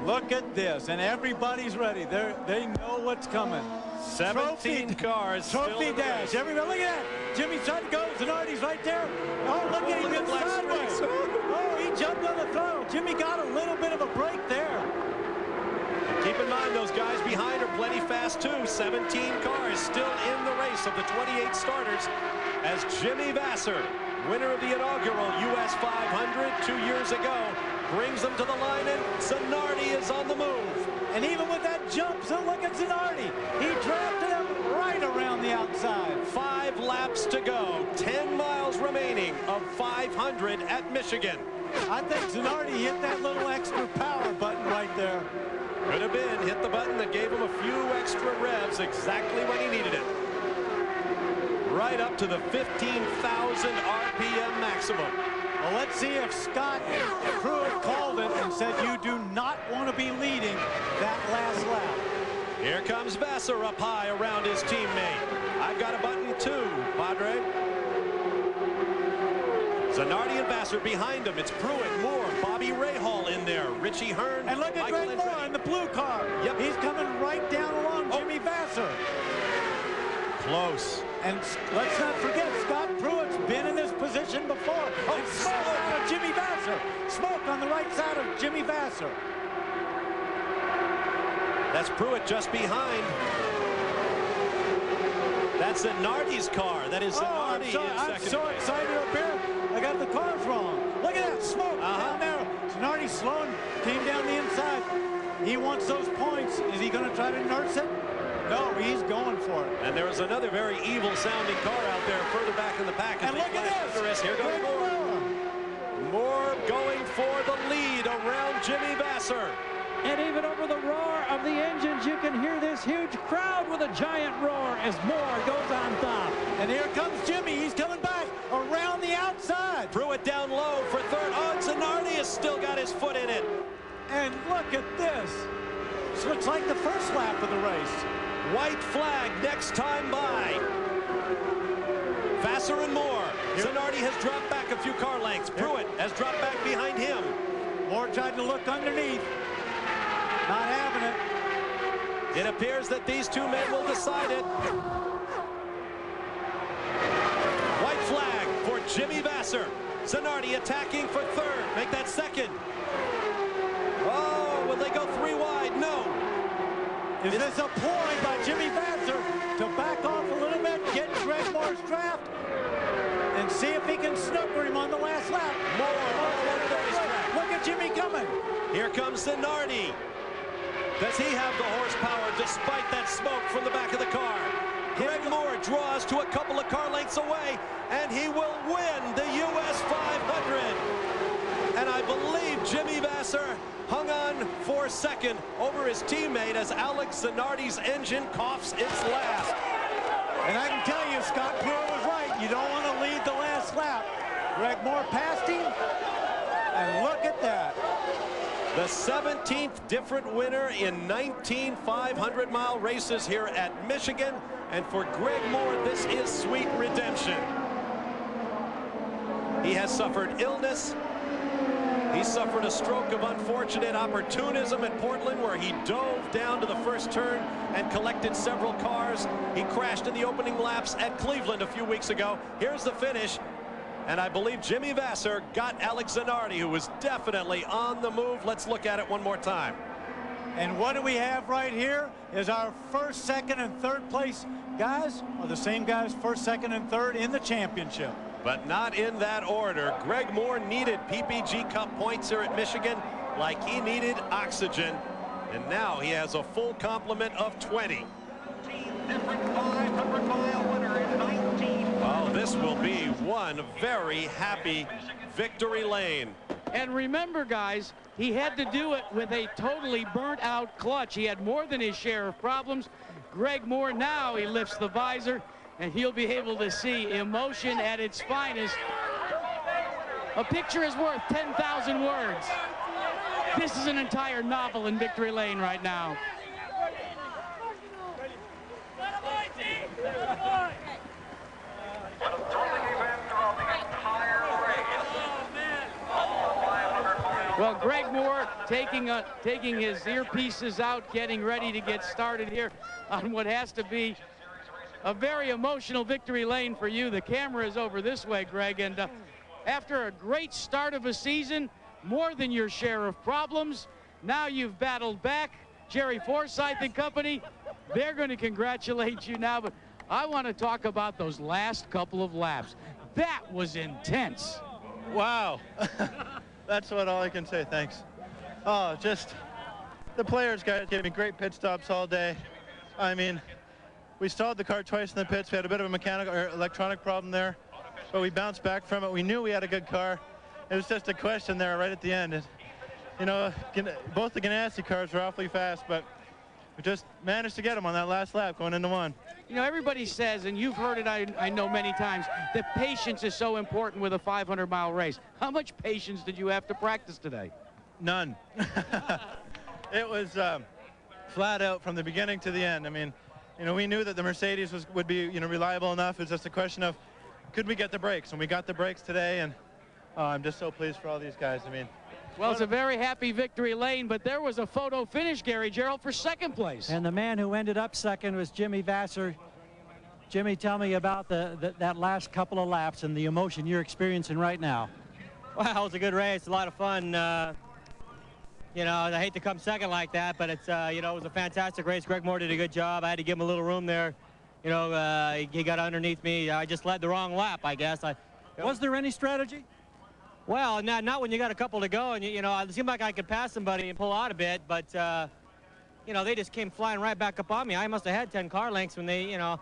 Look at this, and everybody's ready. They know what's coming. 17 cars. Trophy dash. Everybody, look at that. Jimmy's trying to go. Zanardi's right there. Oh, look at him. Sideways. Oh, he jumped on the throttle. Jimmy got a little bit of a break there. Keep in mind, those guys behind are plenty fast, too. 17 cars still in the race of the 28 starters as Jimmy Vasser, winner of the inaugural US 500 2 years ago, brings them to the line, and Zanardi is on the move. And even with that jump, so look at Zanardi. He drafted him right around the outside. 5 laps to go. 10 miles remaining of 500 at Michigan. I think Zanardi hit that little extra power button right there. Could have been. Hit the button that gave him a few extra revs exactly when he needed it. Right up to the 15,000 RPM maximum. Well, let's see if Scott Pruitt called it and said you do not want to be leading that last lap. Here comes Vasser up high around his teammate. I've got a button too, Padre. Zanardi and Vasser behind him. It's Pruitt, Moore, Bobby Rahal in there, Richie Hearn, and look at Greg Moore in the blue car. Yep. He's coming right down along Jimmy Vasser. Close. And let's not forget, Scott Pruitt's been in this position before. Oh, and smoke out of Jimmy Vasser. Smoke on the right side of Jimmy Vasser. That's Pruitt just behind. That's Zanardi's car. That is Zanardi in second I'm so place. excited up here. I got the cars wrong. Look at that smoke down there. Zanardi slowing, came down the inside. He wants those points. Is he going to try to nurse it? No, he's going for it. And there was another very evil-sounding car out there further back in the pack. And look at this. Here goes Moore. Moore going for the lead around Jimmy Vasser. And even over the roar of the engines, you can hear this huge crowd with a giant roar as Moore goes on top. And here comes Jimmy. He's coming back around the outside. Pruitt down low for third. Oh, Zanardi has still got his foot in it. And look at this. This looks like the first lap of the race. White flag next time by. Vasser and Moore. Zanardi has dropped back a few car lengths. Pruitt has dropped back behind him. Moore tried to look underneath. Not having it. It appears that these two men will decide it. White flag for Jimmy Vasser. Zanardi attacking for third. Make that second. Oh, will they go 3 wide? No. Is this a ploy by Jimmy Vasser to back off a little bit, get Greg Moore's draft, and see if he can snooker him on the last lap? Look at Jimmy coming. Here comes Zanardi. Does he have the horsepower despite that smoke from the back of the car? Greg Moore draws to a couple of car lengths away, and he will win the US 500. And I believe Jimmy Vasser hung on for second over his teammate as Alex Zanardi's engine coughs its last. And I can tell you, Scott Pruitt was right. You don't want to lead the last lap. Greg Moore passed him, and look at that. The 17th different winner in 19 500-mile races here at Michigan. And for Greg Moore, this is sweet redemption. He has suffered illness. He suffered a stroke of unfortunate opportunism at Portland, where he dove down to the first turn and collected several cars. He crashed in the opening laps at Cleveland a few weeks ago. Here's the finish. And I believe Jimmy Vasser got Alex Zanardi, who was definitely on the move. Let's look at it one more time. And what do we have right here is our first, second, and third place guys are the same guys, first, second, and third in the championship. But not in that order. Greg Moore needed PPG Cup points here at Michigan like he needed oxygen. And now he has a full complement of 20. Different 500-mile winner in 19. Oh, this will be one very happy victory lane. And remember, guys, he had to do it with a totally burnt-out clutch. He had more than his share of problems. Greg Moore, now he lifts the visor, and he'll be able to see emotion at its finest. A picture is worth 10,000 words. This is an entire novel in victory lane right now. A thrilling event throughout the entire race. All 500 miles. Well, Greg Moore taking his earpieces out, getting ready to get started here on what has to be a very emotional victory lane for you. The camera is over this way, Greg, and after a great start of a season, more than your share of problems, now you've battled back. Jerry Forsythe and company, they're going to congratulate you now, but I want to talk about those last couple of laps. That was intense. Wow. That's what all I can say. Thanks. Oh, just the players guys gave me great pit stops all day. I mean, we stalled the car twice in the pits. We had a bit of a mechanical or electronic problem there, but we bounced back from it. We knew we had a good car. It was just a question there right at the end. And, you know, both the Ganassi cars were awfully fast, but we just managed to get them on that last lap going into one. You know, everybody says, and you've heard it, I know many times, that patience is so important with a 500-mile race. How much patience did you have to practice today? None. It was flat out from the beginning to the end. I mean, you know, we knew that the Mercedes would be, you know, reliable enough. It's just a question of, could we get the brakes? And we got the brakes today, and I'm just so pleased for all these guys. I mean, well, it's a very happy victory lane, but there was a photo finish, Gary Gerald, for second place. And the man who ended up second was Jimmy Vasser. Jimmy, tell me about that last couple of laps and the emotion you're experiencing right now. Well, it was a good race, a lot of fun. You know, I hate to come second like that, but it's, you know, it was a fantastic race. Greg Moore did a good job. I had to give him a little room there. You know, he got underneath me. I just led the wrong lap, I guess. Was there any strategy? Well, not when you got a couple to go, and you know, it seemed like I could pass somebody and pull out a bit, but you know, they just came flying right back up on me. I must have had 10 car lengths when they, you know,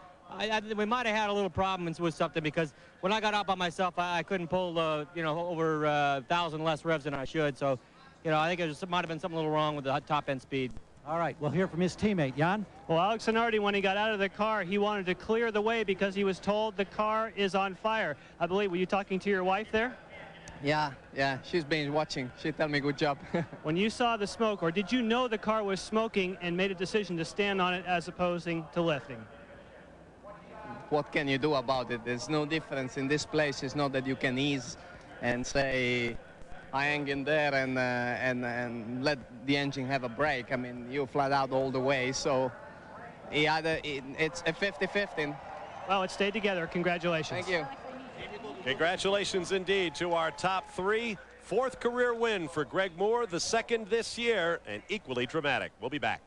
we might have had a little problem with something, because when I got out by myself, I couldn't pull, you know, over 1,000 less revs than I should. So, you know, I think it might have been something a little wrong with the top end speed. All right, we'll hear from his teammate, Jan. Well, Alex Zanardi, when he got out of the car, he wanted to clear the way because he was told the car is on fire. I believe, were you talking to your wife there? Yeah, she's been watching. She told me good job. When you saw the smoke, or did you know the car was smoking and made a decision to stand on it as opposing to lifting? What can you do about it? There's no difference in this place. It's not that you can ease and say, I hang in there and let the engine have a break. I mean, you flat out all the way. So it's a 50-50. Well, it stayed together. Congratulations. Thank you. Congratulations indeed to our top three. Fourth career win for Greg Moore, the second this year, and equally dramatic. We'll be back.